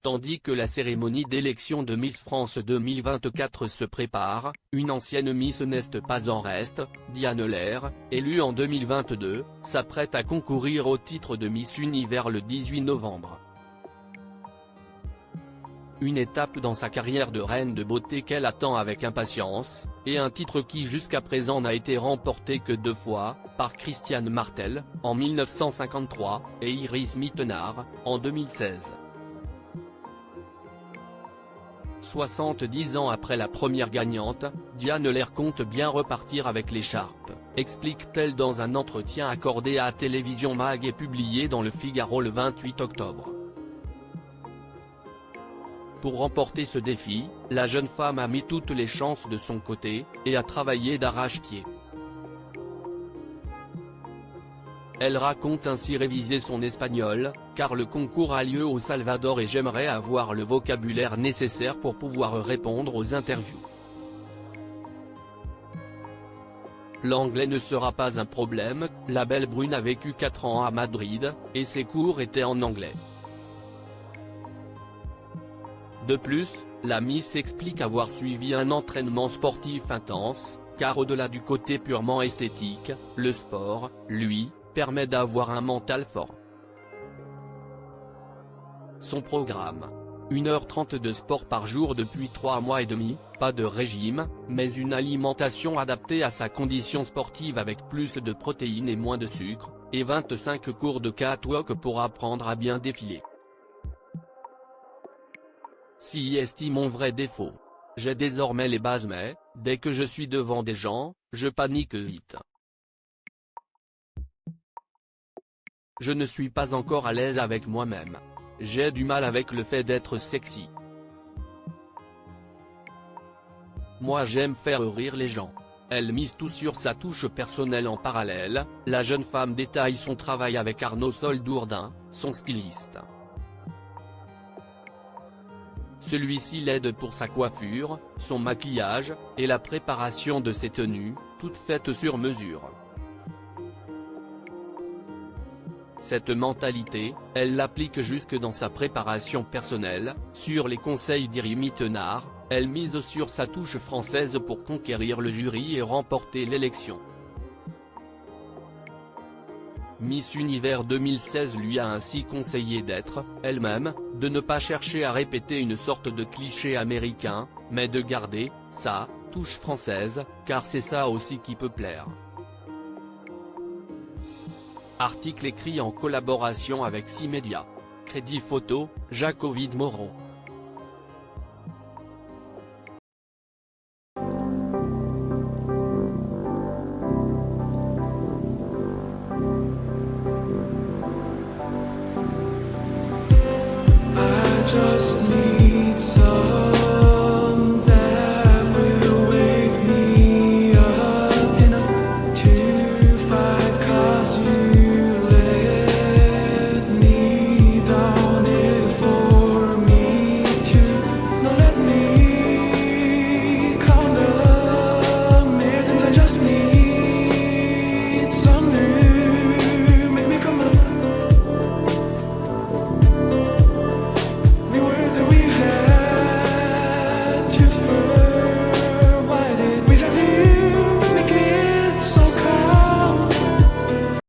Tandis que la cérémonie d'élection de Miss France 2024 se prépare, une ancienne Miss n'est pas en reste, Diane Lair, élue en 2022, s'apprête à concourir au titre de Miss Univers le 18 novembre. Une étape dans sa carrière de reine de beauté qu'elle attend avec impatience, et un titre qui jusqu'à présent n'a été remporté que 2 fois, par Christiane Martel, en 1953, et Iris Mittenard, en 2016. 70 ans après la première gagnante, Diane Lair compte bien repartir avec l'écharpe, explique-t-elle dans un entretien accordé à Télévision Mag et publié dans Le Figaro le 28 octobre. Pour remporter ce défi, la jeune femme a mis toutes les chances de son côté, et a travaillé d'arrache-pied. Elle raconte ainsi réviser son espagnol, car le concours a lieu au Salvador et j'aimerais avoir le vocabulaire nécessaire pour pouvoir répondre aux interviews. L'anglais ne sera pas un problème, la belle brune a vécu 4 ans à Madrid, et ses cours étaient en anglais. De plus, la Miss explique avoir suivi un entraînement sportif intense, car au-delà du côté purement esthétique, le sport, lui, permet d'avoir un mental fort. Son programme. 1h30 de sport par jour depuis 3 mois et demi, pas de régime, mais une alimentation adaptée à sa condition sportive avec plus de protéines et moins de sucre, et 25 cours de catwalk pour apprendre à bien défiler. Si estime mon vrai défaut. J'ai désormais les bases mais, dès que je suis devant des gens, je panique vite. Je ne suis pas encore à l'aise avec moi-même. J'ai du mal avec le fait d'être sexy. Moi j'aime faire rire les gens. Elle mise tout sur sa touche personnelle en parallèle, la jeune femme détaille son travail avec Arnaud Soldourdin, son styliste. Celui-ci l'aide pour sa coiffure, son maquillage, et la préparation de ses tenues, toutes faites sur mesure. Cette mentalité, elle l'applique jusque dans sa préparation personnelle, sur les conseils d'Iris Mittenard, elle mise sur sa touche française pour conquérir le jury et remporter l'élection. Miss Univers 2016 lui a ainsi conseillé d'être, elle-même, de ne pas chercher à répéter une sorte de cliché américain, mais de garder, sa touche française, car c'est ça aussi qui peut plaire. Article écrit en collaboration avec 6 médias. Crédit photo, Jacques Ovid Moreau.